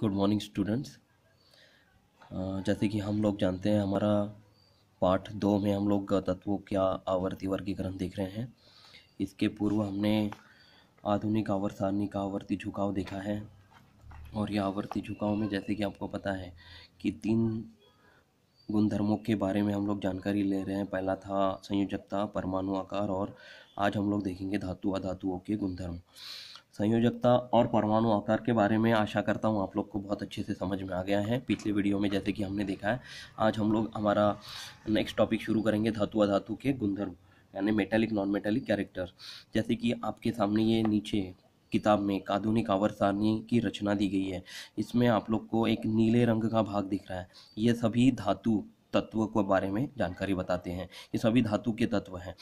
Good morning students. जैसे कि हम लोग जानते हैं, हमारा पाठ 2 में हम लोग तत्वों का आवर्ती वर्गीकरण देख रहे हैं। इसके पूर्व हमने आधुनिक आवर्त सारणी का आवर्ती झुकाव देखा है। और यह आवर्ती झुकाव में जैसे कि आपको पता है कि 3 गुणधर्मों के बारे में हम लोग जानकारी ले रहे हैं। पहला था संयोजकता, परमाणु आकार, और आज हम लोग देखेंगे धातु अधातुओं के गुणधर्म। संयोजकता और परमाणु आकार के बारे में आशा करता हूँ आप लोग को बहुत अच्छे से समझ में आ गया है। पिछले वीडियो में जैसे कि हमने देखा है, आज हम लोग हमारा नेक्स्ट टॉपिक शुरू करेंगे धातु अधातु के गुणधर्म, यानी मेटालिक नॉन मेटालिक कैरेक्टर। जैसे कि आपके सामने ये नीचे किताब में एक आधुनिक आवर्त सारणी की रचना दी गई है। इसमें आप लोग को एक नीले रंग का भाग दिख रहा है। ये सभी धातु तत्व के बारे में जानकारी बताते हैं। ये सभी धातु के तत्व हैं।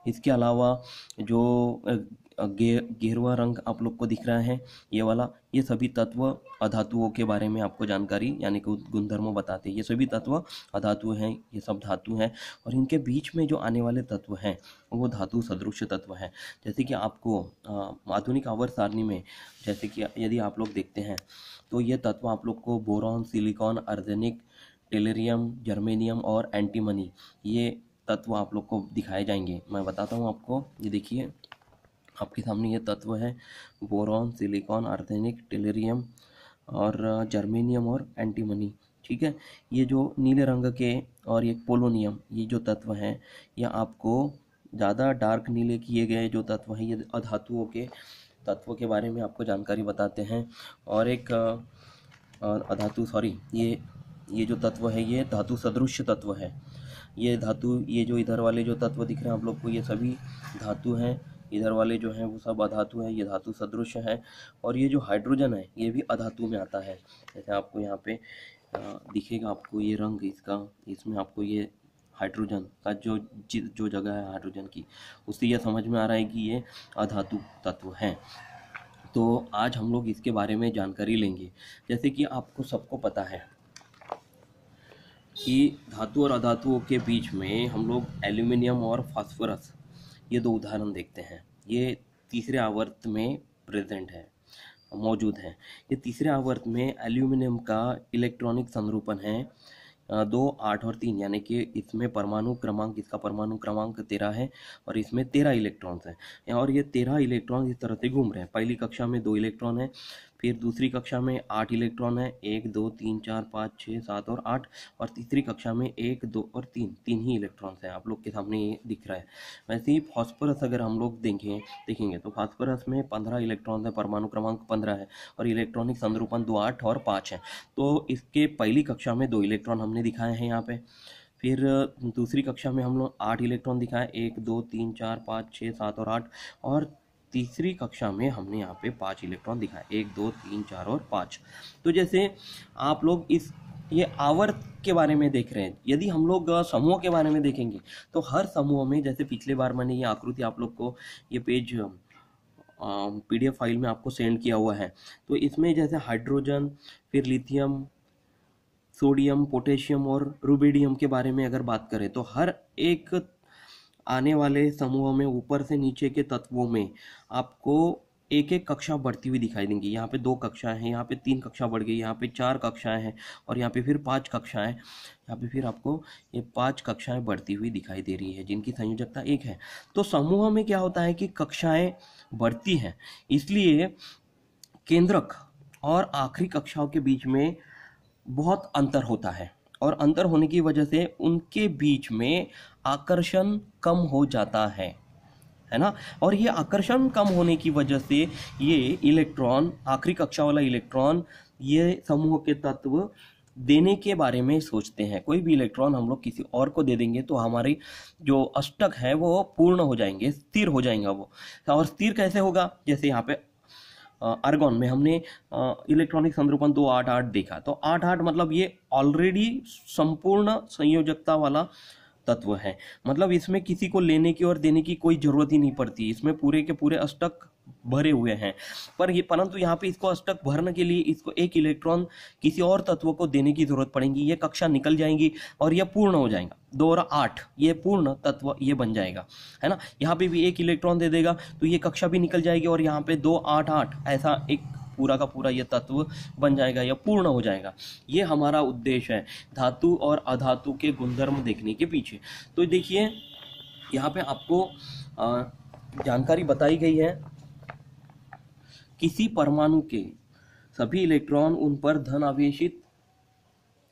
इसके अलावा जो गेरुआ रंग आप लोग को दिख रहा है, ये वाला, ये सभी तत्व अधातुओं के बारे में आपको जानकारी यानी कि गुणधर्मों बताते हैं। ये सभी तत्व अधातु हैं, ये सब धातु हैं। और इनके बीच में जो आने वाले तत्व हैं वो धातु सदृश तत्व हैं। जैसे कि आपको आधुनिक आवर्त सारणी में जैसे कि यदि आप लोग देखते हैं तो ये तत्व आप लोग को बोरॉन, सिलिकॉन, आर्सेनिक, टेलेरियम, जर्मेनियम और एंटीमनी, ये तत्व आप लोग को दिखाए जाएंगे। मैं बताता हूँ आपको। ये देखिए आपके सामने ये तत्व है बोरॉन, सिलिकॉन, आर्सेनिक, टेलेरियम और जर्मेनियम और एंटीमनी। ठीक है, ये जो नीले रंग के और ये पोलोनियम, ये जो तत्व हैं, ये आपको ज़्यादा डार्क नीले किए गए जो तत्व हैं, ये अधातुओं के तत्व के बारे में आपको जानकारी बताते हैं। और एक अधातु सॉरी ये जो तत्व है ये धातु सदृश तत्व है। ये धातु, ये जो इधर वाले जो तत्व दिख रहे हैं आप लोग को, ये सभी धातु हैं। इधर वाले जो हैं वो सब अधातु हैं, ये धातु सदृश है। और ये जो हाइड्रोजन है ये भी अधातु में आता है। जैसे आपको यहाँ पे दिखेगा आपको ये रंग इसका, इसमें आपको ये हाइड्रोजन का जो जगह है हाइड्रोजन की, उससे यह समझ में आ रहा है कि ये अधातु तत्व हैं। तो आज हम लोग इसके बारे में जानकारी लेंगे। जैसे कि आपको सबको पता है कि धातु और अधातुओं के बीच में हम लोग एल्यूमिनियम और फास्फोरस, ये 2 उदाहरण देखते हैं। ये तीसरे आवर्त में प्रेजेंट है, मौजूद है। ये तीसरे आवर्त में एल्यूमिनियम का इलेक्ट्रॉनिक संरूपण है 2, 8 और 3, यानी कि इसमें परमाणु क्रमांक, इसका परमाणु क्रमांक 13 है और इसमें 13 इलेक्ट्रॉन्स हैं। और ये 13 इलेक्ट्रॉन इस तरह से घूम रहे हैं। पहली कक्षा में 2 इलेक्ट्रॉन है, फिर दूसरी कक्षा में 8 इलेक्ट्रॉन है, 1 2 3 4 5 6 7 और 8, और तीसरी कक्षा में 1 2 और 3 ही इलेक्ट्रॉन्स हैं। आप लोग के सामने ये दिख रहा है। वैसे ही फॉस्फोरस अगर हम लोग देखेंगे तो फास्फोरस में 15 इलेक्ट्रॉन है, परमाणु क्रमांक 15 है और इलेक्ट्रॉनिक संरूपण 2, 8 और 5 है। तो इसके पहली कक्षा में 2 इलेक्ट्रॉन हमने दिखाए हैं यहाँ पे। फिर दूसरी कक्षा में हम लोग 8 इलेक्ट्रॉन दिखाए, 1 2 3 4 5 6 7 और 8, और तीसरी कक्षा में हमने यहाँ पे 5 इलेक्ट्रॉन दिखाए, 1 2 3 4 और 5। तो जैसे आप लोग ये आवर्त के बारे में देख रहे हैं। यदि हम लोग समूह के बारे में देखेंगे तो हर समूह में, जैसे पिछले बार मैंने ये आकृति आप लोग को ये पेज PDF फाइल में आपको सेंड किया हुआ है। तो इसमें जैसे हाइड्रोजन, फिर लिथियम, सोडियम, पोटेशियम और रुबिडियम के बारे में अगर बात करें तो हर एक आने वाले समूह में ऊपर से नीचे के तत्वों में आपको एक एक कक्षा बढ़ती हुई दिखाई देंगी। यहाँ पे 2 कक्षाएं हैं, यहाँ पे 3 कक्षा बढ़ गई, यहाँ पे 4 कक्षाएं हैं और यहाँ पे फिर 5 कक्षाएं, यहाँ पे फिर आपको ये 5 कक्षाएं बढ़ती हुई दिखाई दे रही है जिनकी संयोजकता 1 है। तो समूह में क्या होता है कि कक्षाएं बढ़ती हैं, इसलिए केंद्रक और आखिरी कक्षाओं के बीच में बहुत अंतर होता है और अंतर होने की वजह से उनके बीच में आकर्षण कम हो जाता है ना। और ये आकर्षण कम होने की वजह से ये इलेक्ट्रॉन, आखिरी कक्षा वाला इलेक्ट्रॉन, ये समूह के तत्व देने के बारे में सोचते हैं। कोई भी इलेक्ट्रॉन हम लोग किसी और को दे देंगे तो हमारी जो अष्टक है वो पूर्ण हो जाएंगे, स्थिर हो जाएगा वो। और स्थिर कैसे होगा? जैसे यहाँ पे आर्गॉन में हमने इलेक्ट्रॉनिक संरूपण 2 8 8 देखा, तो 8 8 मतलब ये ऑलरेडी संपूर्ण संयोजकता वाला तत्व है। मतलब इसमें किसी को लेने की और देने की कोई जरूरत ही नहीं पड़ती, इसमें पूरे के पूरे अष्टक भरे हुए हैं। परंतु यहाँ पे इसको अष्टक भरने के लिए इसको एक इलेक्ट्रॉन किसी और तत्व को देने की जरूरत पड़ेगी। ये कक्षा निकल जाएंगी और यह पूर्ण हो जाएगा। 2 और 8 ये पूर्ण तत्व ये बन जाएगा, है ना। यहाँ पे भी एक इलेक्ट्रॉन दे देगा तो ये कक्षा भी निकल जाएगी और यहाँ पे 2 8 8 ऐसा एक पूरा का पूरा ये तत्व बन जाएगा या पूर्ण हो जाएगा। ये हमारा उद्देश्य है धातु और अधातु के गुणधर्म देखने के पीछे। तो देखिए यहाँ पे आपको जानकारी बताई गई है, किसी परमाणु के सभी इलेक्ट्रॉन उन पर धन आवेशित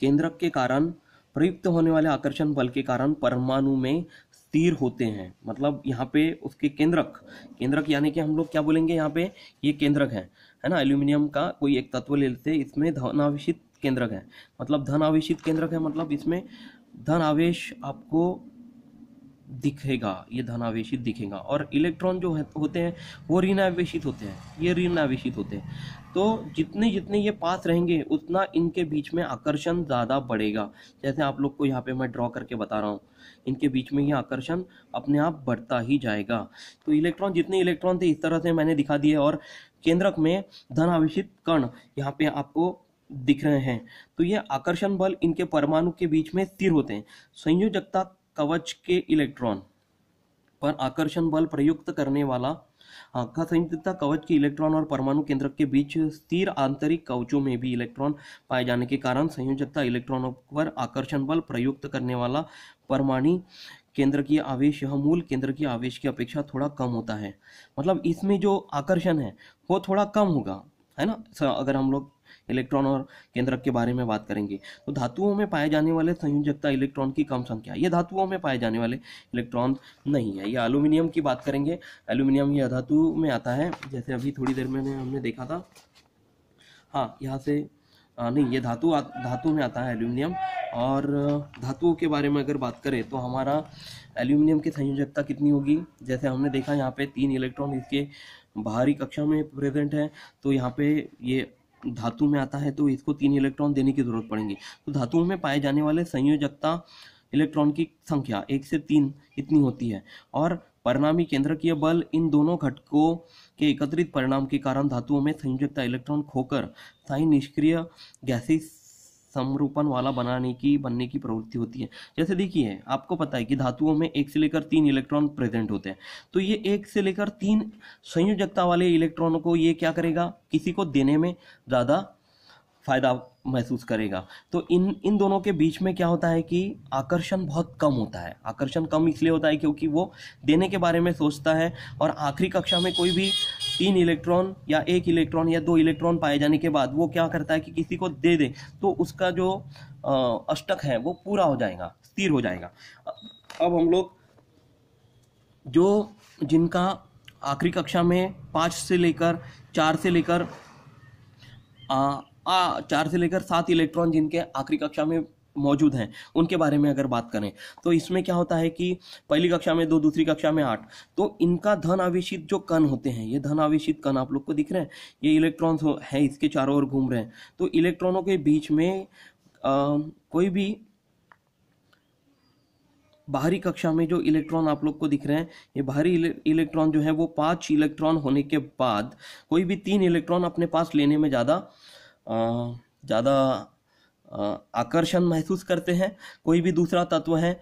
केंद्रक के कारण प्रयुक्त होने वाले आकर्षण बल के कारण परमाणु में स्थिर होते हैं। मतलब यहाँ पे उसके केंद्रक यानी कि हम लोग क्या बोलेंगे, यहाँ पे ये केंद्रक है ना, एल्यूमिनियम का कोई एक तत्व ले लेते, इसमें धन आवेशित केंद्रक है, मतलब धन आवेशित केंद्रक है, मतलब इसमें धन आवेश आपको दिखेगा, ये धन आवेशित दिखेगा। और इलेक्ट्रॉन जो होते हैं वो ऋण आवेशित होते हैं, ये ऋण आवेशित होते हैं। तो जितने जितने ये पास रहेंगे उतना इनके बीच में आकर्षण ज़्यादा बढ़ेगा। जैसे आप लोग को यहाँ पे मैं ड्रॉ करके बता रहा हूँ, इनके बीच में ये आकर्षण अपने आप बढ़ता ही जाएगा। तो इलेक्ट्रॉन, जितने इलेक्ट्रॉन थे इस तरह से मैंने दिखा दिए, और केंद्रक में धन आवेशित कण यहाँ पे आपको दिख रहे हैं। तो ये आकर्षण बल इनके परमाणु के बीच में स्थिर होते हैं। संयोजकता कवच के इलेक्ट्रॉन पर आकर्षण बल प्रयुक्त करने वाला संयुक्तता कवच के इलेक्ट्रॉन और परमाणु केंद्रक के बीच स्थिर आंतरिक कवचों में भी इलेक्ट्रॉन पाए जाने के कारण संयोजकता इलेक्ट्रॉनों पर आकर्षण बल प्रयुक्त करने वाला परमाणु केंद्र की आवेश यह मूल केंद्र की आवेश की अपेक्षा थोड़ा कम होता है। मतलब इसमें जो आकर्षण है वो थोड़ा कम होगा, है ना। अगर हम लोग इलेक्ट्रॉन और केंद्रक के बारे में बात करेंगे तो धातुओं में पाए जाने वाले संयोजकता इलेक्ट्रॉन की कम संख्या, ये धातुओं में पाए जाने वाले इलेक्ट्रॉन नहीं है। ये एल्यूमिनियम की बात करेंगे, एल्यूमिनियम ये धातु में आता है, जैसे अभी थोड़ी देर में हमने देखा था। हाँ, यहाँ से नहीं, ये धातु में आता है एल्यूमिनियम। और धातुओं के बारे में अगर बात करें तो हमारा एल्यूमिनियम की संयोजकता कितनी होगी, जैसे हमने देखा यहाँ पे 3 इलेक्ट्रॉन इसके बाहरी कक्षा में प्रेजेंट है, तो यहाँ पे ये धातु में आता है तो इसको 3 इलेक्ट्रॉन देने की जरूरत पड़ेगी। तो धातुओं में पाए जाने वाले संयोजकता इलेक्ट्रॉन की संख्या 1 से 3 इतनी होती है। और परिणामी केंद्रकीय बल इन दोनों घटकों के एकत्रित परिणाम के कारण धातुओं में संयोजकता इलेक्ट्रॉन खोकर स्थायी निष्क्रिय गैसीय समरूपन वाला बनने की प्रवृत्ति होती है। जैसे देखिए, आपको पता है कि धातुओं में 1 से लेकर 3 इलेक्ट्रॉन प्रेजेंट होते हैं, तो ये 1 से लेकर 3 संयोजकता वाले इलेक्ट्रॉनों को ये क्या करेगा, किसी को देने में ज़्यादा फायदा महसूस करेगा। तो इन दोनों के बीच में क्या होता है कि आकर्षण बहुत कम होता है। आकर्षण कम इसलिए होता है क्योंकि वो देने के बारे में सोचता है, और आखिरी कक्षा में कोई भी 3 इलेक्ट्रॉन या 1 इलेक्ट्रॉन या 2 इलेक्ट्रॉन पाए जाने के बाद वो क्या करता है कि किसी को दे दे, तो उसका जो अष्टक है वो पूरा हो जाएगा, स्थिर हो जाएगा। अब हम लोग जो जिनका आखिरी कक्षा में 4 से लेकर 7 इलेक्ट्रॉन जिनके आखिरी कक्षा में मौजूद हैं, उनके बारे में अगर बात करें तो इसमें क्या होता है कि पहली कक्षा में 2, दूसरी कक्षा में 8, तो इनका धन आवेशित जो कण होते हैं, ये धन आवेशित कण आप लोग को दिख रहे हैं, ये इलेक्ट्रॉन्स है इसके चारों ओर घूम रहे हैं। तो इलेक्ट्रॉनों के बीच में कोई भी बाहरी कक्षा में जो इलेक्ट्रॉन आप लोग को दिख रहे हैं, ये बाहरी इलेक्ट्रॉन जो है वो 5 इलेक्ट्रॉन होने के बाद कोई भी 3 इलेक्ट्रॉन अपने पास लेने में ज़्यादा आकर्षण महसूस करते हैं। कोई भी दूसरा तत्व है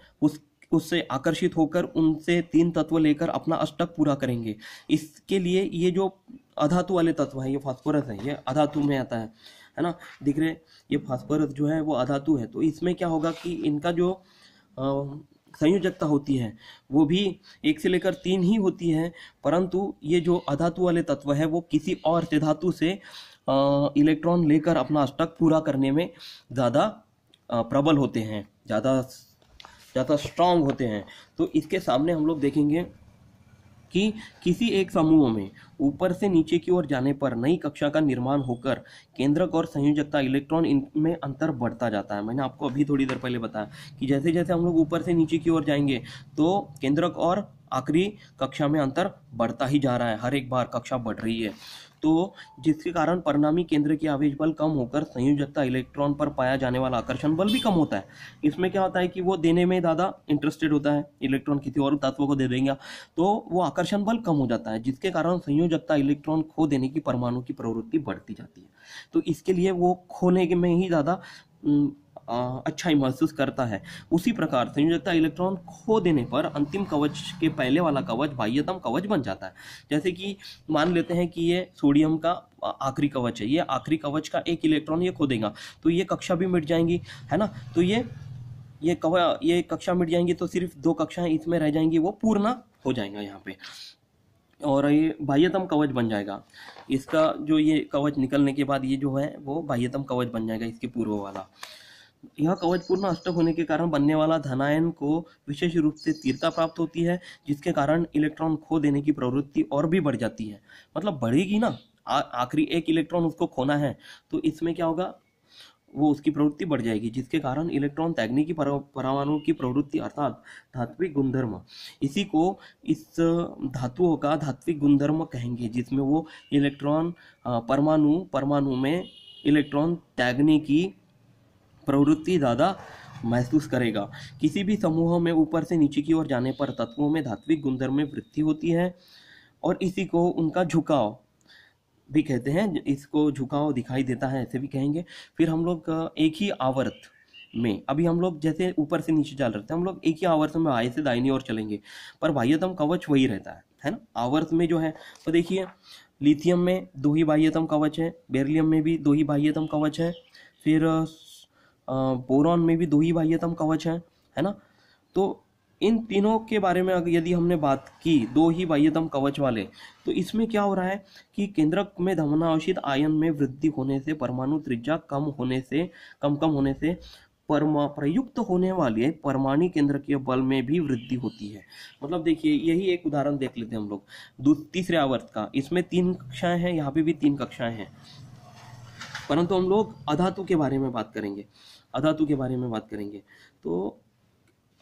उससे आकर्षित होकर उनसे 3 तत्व लेकर अपना अष्टक पूरा करेंगे। इसके लिए ये जो अधातु वाले तत्व है, ये फास्फोरस है, ये अधातु में आता है ना, दिख रहे, ये फास्फोरस जो है वो अधातु है। तो इसमें क्या होगा कि इनका जो संयोजकता होती है वो भी 1 से लेकर 3 ही होती है, परंतु ये जो अधातु वाले तत्व है वो किसी और से धातु से इलेक्ट्रॉन लेकर अपना अष्टक पूरा करने में ज़्यादा प्रबल होते हैं, ज़्यादा स्ट्रांग होते हैं। तो इसके सामने हम लोग देखेंगे कि किसी एक समूह में ऊपर से नीचे की ओर जाने पर नई कक्षा का निर्माण होकर केंद्रक और संयोजकता इलेक्ट्रॉन इनमें अंतर बढ़ता जाता है। मैंने आपको अभी थोड़ी देर पहले बताया कि जैसे जैसे हम लोग ऊपर से नीचे की ओर जाएंगे तो केंद्रक और आखिरी कक्षा में अंतर बढ़ता ही जा रहा है, हर एक बार कक्षा बढ़ रही है। तो जिसके कारण परिणामी केंद्र की आवेश बल कम होकर संयोजकता इलेक्ट्रॉन पर पाया जाने वाला आकर्षण बल भी कम होता है। इसमें क्या होता है कि वो देने में ज़्यादा इंटरेस्टेड होता है, इलेक्ट्रॉन किसी और तत्व को दे देंगे तो वो आकर्षण बल कम हो जाता है, जिसके कारण संयोजकता इलेक्ट्रॉन खो देने की परमाणु की प्रवृत्ति बढ़ती जाती है। तो इसके लिए वो खोने में ही ज़्यादा अच्छाई महसूस करता है, उसी प्रकार संयोजकता इलेक्ट्रॉन खो देने पर अंतिम कवच के पहले वाला कवच बाह्यतम कवच बन जाता है। जैसे कि मान लेते हैं कि ये सोडियम का आखिरी कवच है, ये आखिरी कवच का एक इलेक्ट्रॉन ये खो देगा तो ये कक्षा भी मिट जाएंगी, है ना। तो ये कक्षा मिट जाएंगी तो सिर्फ 2 कक्षाएं इसमें रह जाएंगी, वो पूर्ण हो जाएगा यहाँ पे, और ये बाह्यतम कवच बन जाएगा। इसका जो ये कवच निकलने के बाद ये जो है वो बाह्यतम कवच बन जाएगा इसके पूर्व वाला। यह कवच पूर्ण अष्टक होने के कारण बनने वाला धनायन को विशेष रूप से स्थिरता प्राप्त होती है, जिसके कारण इलेक्ट्रॉन खो देने की प्रवृत्ति और भी बढ़ जाती है, मतलब बढ़ेगी ना। आखिरी एक इलेक्ट्रॉन उसको खोना है तो इसमें क्या होगा, वो उसकी प्रवृत्ति बढ़ जाएगी, जिसके कारण इलेक्ट्रॉन त्यागने की परमाणु की प्रवृत्ति अर्थात धात्विक गुणधर्म, इसी को इस धातुओं का धात्विक गुणधर्म कहेंगे, जिसमें वो इलेक्ट्रॉन परमाणु में इलेक्ट्रॉन त्यागने की प्रवृत्ति ज़्यादा महसूस करेगा। किसी भी समूह में ऊपर से नीचे की ओर जाने पर तत्वों में धात्विक गुणधर्म में वृद्धि होती है और इसी को उनका झुकाव भी कहते हैं, इसको झुकाव दिखाई देता है ऐसे भी कहेंगे। फिर हम लोग एक ही आवर्त में, अभी हम लोग जैसे ऊपर से नीचे चल रहे थे, हम लोग एक ही आवर्त में बाएं से दाहिनी ओर चलेंगे, पर बाह्यतम कवच वही रहता है ना। आवर्त में जो है तो देखिए लिथियम में 2 ही बाह्यतम कवच है, बेरिलियम में भी 2 ही बाह्यतम कवच है, फिर बोरॉन में भी 2 ही बाह्यतम कवच है ना। तो इन तीनों के बारे में यदि हमने बात की 2 ही बाह्यतम कवच वाले, तो इसमें क्या हो रहा है कि केंद्रक में धमनावशित आयन में वृद्धि होने से परमाणु त्रिज्या कम होने से प्रयुक्त होने वाले परमाणु केंद्रकीय बल में भी वृद्धि होती है। मतलब देखिए यही एक उदाहरण देख लेते हैं हम लोग तीसरे आवर्त का, इसमें 3 कक्षाएं हैं, यहाँ पे भी 3 कक्षाएं हैं, परंतु हम लोग अधातु के बारे में बात करेंगे। तो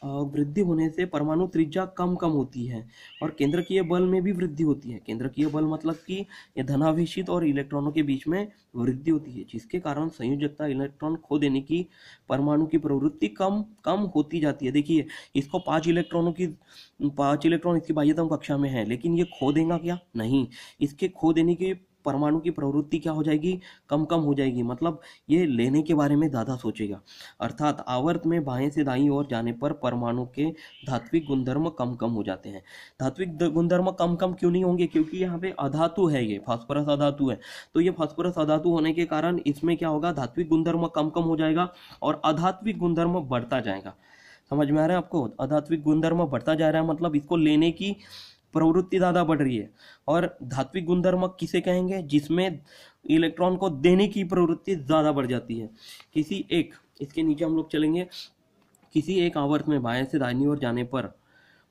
वृद्धि होने से परमाणु त्रिज्या कम होती है और केंद्रकीय बल में भी वृद्धि होती है। केंद्रकीय बल मतलब कि ये धनावेशित और इलेक्ट्रॉनों के बीच में वृद्धि होती है, जिसके कारण संयोजकता इलेक्ट्रॉन खो देने की परमाणु की प्रवृत्ति कम होती जाती है। देखिए इसको 5 इलेक्ट्रॉन इसकी बाह्यतम कक्षा में है, लेकिन ये खो देगा क्या? नहीं, इसके खो देने की परमाणु की प्रवृत्ति क्या हो जाएगी? कम हो जाएगी, मतलब ये लेने के बारे में ज़्यादा सोचेगा। अर्थात आवर्त में बाएं से दाईं ओर जाने पर परमाणु के धात्विक गुणधर्म कम हो जाते हैं। धात्विक गुणधर्म कम क्यों नहीं होंगे? क्योंकि यहाँ पे अधातु है, ये फास्फोरस अधातु है, तो ये फास्फोरस अधातु होने के कारण इसमें क्या होगा, धात्विक गुणधर्म कम हो जाएगा और अधात्विक गुणधर्म बढ़ता जाएगा। समझ में आ रहा है आपको? अधात्विक गुणधर्म बढ़ता जा रहा है मतलब इसको लेने की प्रवृत्ति ज़्यादा बढ़ रही है। और धात्विक गुणधर्म किसे कहेंगे? जिसमें इलेक्ट्रॉन को देने की प्रवृत्ति ज़्यादा बढ़ जाती है। इसके नीचे हम लोग चलेंगे, किसी एक आवर्त में बाएं से दाहिनी ओर जाने पर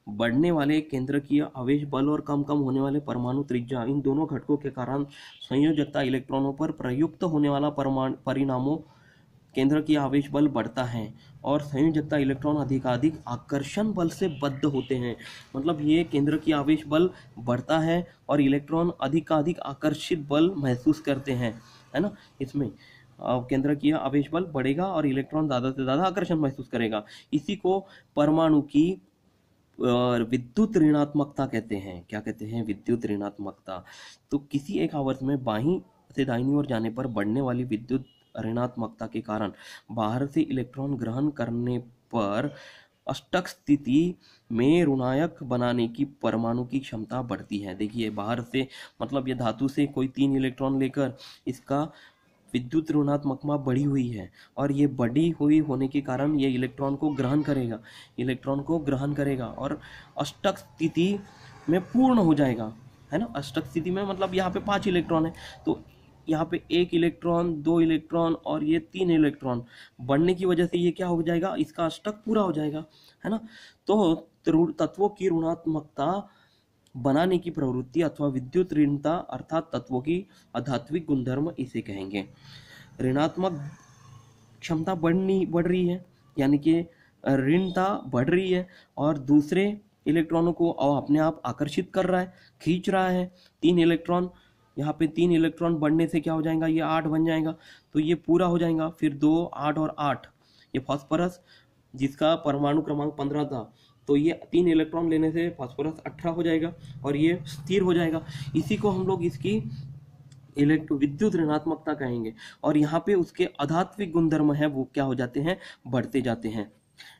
बढ़ने वाले केंद्रकीय आवेश बल और कम होने वाले परमाणु त्रिज्या, इन दोनों घटकों के कारण संयोजकता इलेक्ट्रॉनों पर प्रयुक्त होने वाला परिणामों केंद्र की आवेश बल बढ़ता है और संयोजकता इलेक्ट्रॉन अधिकाधिक आकर्षण बल से बद्ध होते हैं। मतलब ये केंद्र की आवेश बल बढ़ता है और इलेक्ट्रॉन अधिकाधिक आकर्षित बल महसूस करते हैं, है ना। इसमें केंद्र की आवेश बल बढ़ेगा और इलेक्ट्रॉन ज़्यादा से ज़्यादा आकर्षण महसूस करेगा। इसी को परमाणु की विद्युत ऋणात्मकता कहते हैं। क्या कहते हैं? विद्युत ऋणात्मकता। तो किसी एक आवर्त में बाईं से दाहिनी ओर जाने पर बढ़ने वाली विद्युत ऋणात्मकता के कारण बाहर से इलेक्ट्रॉन ग्रहण करने पर अष्टक स्थिति में ऋणायक बनाने की परमाणु की क्षमता बढ़ती है। देखिए बाहर से मतलब ये धातु से कोई 3 इलेक्ट्रॉन लेकर इसका विद्युत ऋणात्मकता बढ़ी हुई है और ये बढ़ी हुई होने के कारण ये इलेक्ट्रॉन को ग्रहण करेगा और अष्टक स्थिति में पूर्ण हो जाएगा, है ना। अष्टक स्थिति में मतलब यहाँ पे 5 इलेक्ट्रॉन है, तो यहाँ पे 1 इलेक्ट्रॉन, 2 इलेक्ट्रॉन और ये 3 इलेक्ट्रॉन बढ़ने की वजह से ये क्या हो जाएगा, इसका अष्टक पूरा हो जाएगा, है ना। तो तत्वों की ऋणात्मकता बनाने की प्रवृत्ति अथवा विद्युत ऋणता अर्थात तत्वों की अधात्विक गुणधर्म इसे कहेंगे। ऋणात्मक क्षमता बढ़ रही है, यानी कि ऋणता बढ़ रही है और दूसरे इलेक्ट्रॉनों को अपने आप आकर्षित कर रहा है, खींच रहा है। 3 इलेक्ट्रॉन, यहाँ पे 3 इलेक्ट्रॉन बढ़ने से क्या हो जाएगा, ये 8 बन जाएगा, तो ये पूरा हो जाएगा। फिर 2, 8 और 8, ये फास्फोरस जिसका परमाणु क्रमांक 15 था, तो ये 3 इलेक्ट्रॉन लेने से फास्फोरस 18 हो जाएगा और ये स्थिर हो जाएगा। इसी को हम लोग इसकी विद्युत ऋणात्मकता कहेंगे, और यहाँ पे उसके अधात्विक गुणधर्म है वो क्या हो जाते हैं, बढ़ते जाते हैं।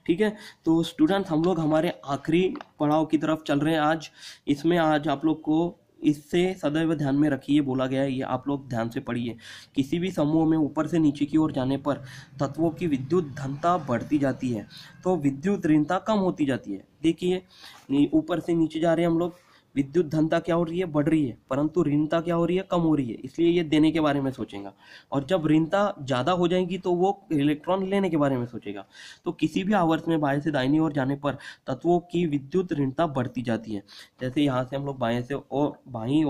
ठीक है, तो स्टूडेंट्स हम लोग हमारे आखिरी पड़ाव की तरफ चल रहे हैं आज। इसमें आज आप लोग को इससे सदैव ध्यान में रखिए, बोला गया है, ये आप लोग ध्यान से पढ़िए। किसी भी समूह में ऊपर से नीचे की ओर जाने पर तत्वों की विद्युत धनता बढ़ती जाती है तो विद्युत ऋणता कम होती जाती है। देखिए ऊपर से नीचे जा रहे हैं हम लोग, विद्युत धनता क्या हो रही है, बढ़ रही है, परंतु ऋणता क्या हो रही है, कम हो रही है। इसलिए ये देने के बारे में सोचेगा, और जब ऋणता ज़्यादा हो जाएगी तो वो इलेक्ट्रॉन लेने के बारे में सोचेगा। तो किसी भी आवर्त में बाएं से दाहिनी ओर जाने पर तत्वों की विद्युत ऋणता बढ़ती जाती है। जैसे यहाँ से हम लोग बाएं से और बाई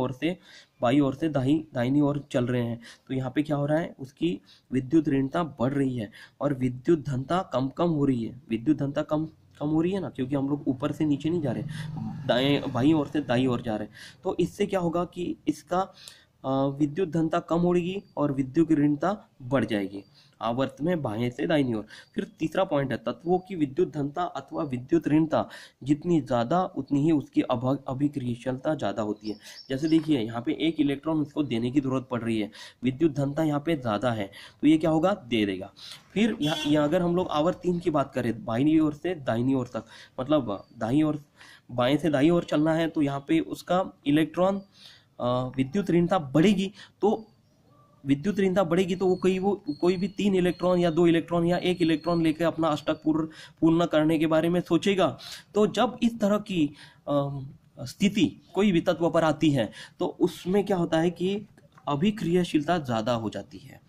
ओर से दाहिनी ओर चल रहे हैं, तो यहाँ पे क्या हो रहा है, उसकी विद्युत ऋणता बढ़ रही है और विद्युत धनता कम हो रही है। विद्युत धनता कम हो रही है ना, क्योंकि हम लोग ऊपर से नीचे नहीं जा रहे, बाईं ओर से दाईं ओर जा रहे हैं। तो इससे क्या होगा कि इसका विद्युत धनता कम होगी और विद्युत ऋणता बढ़ जाएगी आवर्त में बाएं से दाहिनी ओर। फिर तीसरा पॉइंट है, तत्वों की विद्युत धनता अथवा विद्युत ऋणता जितनी ज़्यादा उतनी ही उसकी अभिक्रियाशीलता ज़्यादा होती है। जैसे देखिए यहाँ पे एक इलेक्ट्रॉन उसको देने की जरूरत पड़ रही है, विद्युत धनता यहाँ पे ज़्यादा है, तो ये क्या होगा, दे देगा। फिर यहाँ अगर हम लोग आवर्त 3 की बात करें, बाईं ओर से दाहिनी ओर तक, मतलब दाईं ओर बाएं से दाईं ओर चलना है, तो यहाँ पे उसका इलेक्ट्रॉन विद्युत ऋणता बढ़ेगी। तो विद्युत ऋणता बढ़ेगी तो वो कोई भी 3 इलेक्ट्रॉन या 2 इलेक्ट्रॉन या 1 इलेक्ट्रॉन लेकर अपना अष्टक पूर्ण करने के बारे में सोचेगा। तो जब इस तरह की स्थिति कोई भी तत्व पर आती है तो उसमें क्या होता है कि अभिक्रियाशीलता ज़्यादा हो जाती है।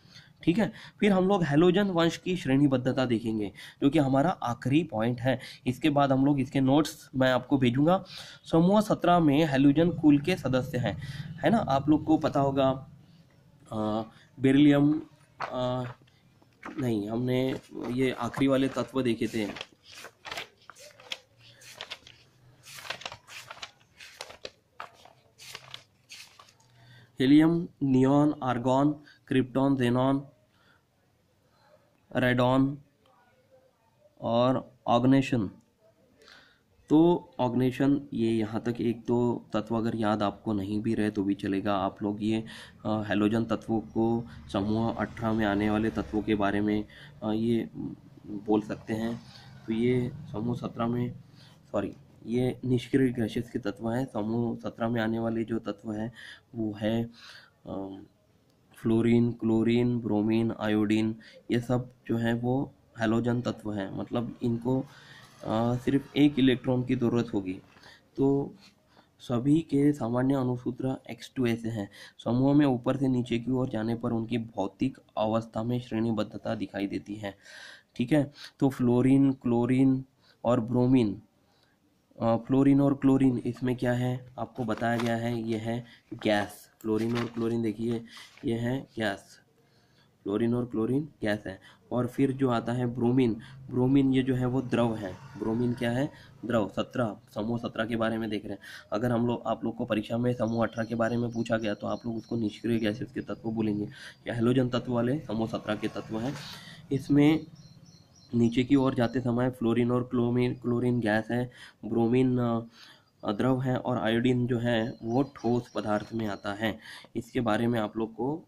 ठीक है, फिर हम लोग हैलोजन वंश की श्रेणीबद्धता देखेंगे, जो कि हमारा आखिरी पॉइंट है। इसके बाद हम लोग इसके नोट्स मैं आपको भेजूंगा। समूह 17 में हैलोजन कुल के सदस्य हैं, है ना, आप लोग को पता होगा। बेरिलियम नहीं, हमने ये आखिरी वाले तत्व देखे थे। Helium, neon, argon, krypton, xenon, radon और ऑग्नेशन। तो ऑग्नेशन, ये यहाँ तक एक दो तत्व अगर याद आपको नहीं भी रहे तो भी चलेगा। आप लोग ये हैलोजन तत्वों को समूह 18 में आने वाले तत्वों के बारे में ये बोल सकते हैं। तो ये समूह 17 में, सॉरी, ये निष्क्रिय गैसेस के तत्व हैं। समूह 17 में आने वाले जो तत्व है वो है फ्लोरीन, क्लोरीन, ब्रोमीन, आयोडीन। ये सब जो है वो हैलोजन तत्व हैं, मतलब इनको सिर्फ एक इलेक्ट्रॉन की ज़रूरत होगी। तो सभी के सामान्य अणुसूत्र X2A से हैं। समूह में ऊपर से नीचे की ओर जाने पर उनकी भौतिक अवस्था में श्रेणीबद्धता दिखाई देती है। ठीक है, तो फ्लोरीन, क्लोरीन और ब्रोमीन, फ्लोरीन और क्लोरीन इसमें क्या है आपको बताया गया है, ये है गैस। फ्लोरीन और क्लोरीन देखिए, ये है गैस, फ्लोरीन और क्लोरीन गैस है। और फिर जो आता है ब्रोमीन, ये जो है वो द्रव है। ब्रोमीन क्या है, द्रव। 17, समूह 17 के बारे में देख रहे हैं। अगर आप लोग को परीक्षा में समूह 18 के बारे में पूछा गया तो आप लोग उसको निष्क्रिय गैसेस के तत्व बोलेंगे। या हैलोजन तत्व वाले समूह 17 के तत्व हैं। इसमें नीचे की ओर जाते समय फ्लोरीन और क्लोरीन गैस है, ब्रोमीन द्रव है, और आयोडीन जो है वो ठोस पदार्थ में आता है। इसके बारे में आप लोग को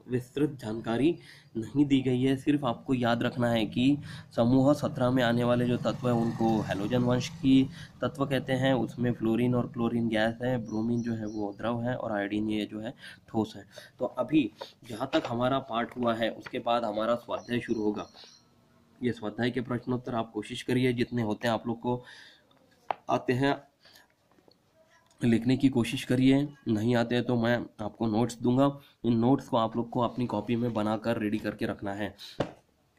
विस्तृत जानकारी नहीं दी गई है। सिर्फ आपको याद रखना है कि समूह 17 में आने वाले जो तत्व हैं उनको हैलोजन वंश की तत्व कहते हैं। उसमें फ्लोरीन और क्लोरीन गैस है, ब्रोमीन जो है वो द्रव है, और आयोडीन ये जो है ठोस है। तो अभी जहाँ तक हमारा पाठ हुआ है उसके बाद हमारा स्वाध्याय शुरू होगा। ये स्वाध्याय के प्रश्नोत्तर आप कोशिश करिए जितने होते हैं आप लोग को आते हैं लिखने की कोशिश करिए। नहीं आते हैं तो मैं आपको नोट्स दूंगा। इन नोट्स को आप लोग को अपनी कॉपी में बनाकर रेडी करके रखना है।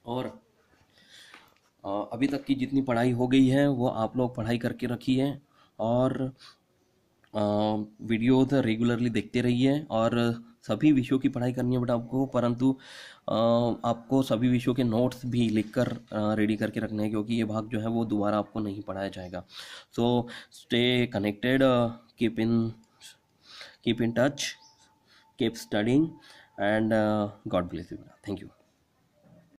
और अभी तक की जितनी पढ़ाई हो गई है वो आप लोग पढ़ाई करके रखिए, और वीडियोज़ रेगुलरली देखते रहिए। और सभी विषयों की पढ़ाई करनी है बेटा आपको, परंतु आपको सभी विषयों के नोट्स भी लिखकर रेडी करके रखने हैं, क्योंकि ये भाग जो है वो दोबारा आपको नहीं पढ़ाया जाएगा। So stay connected, keep in touch, keep studying, and God bless you. Thank you.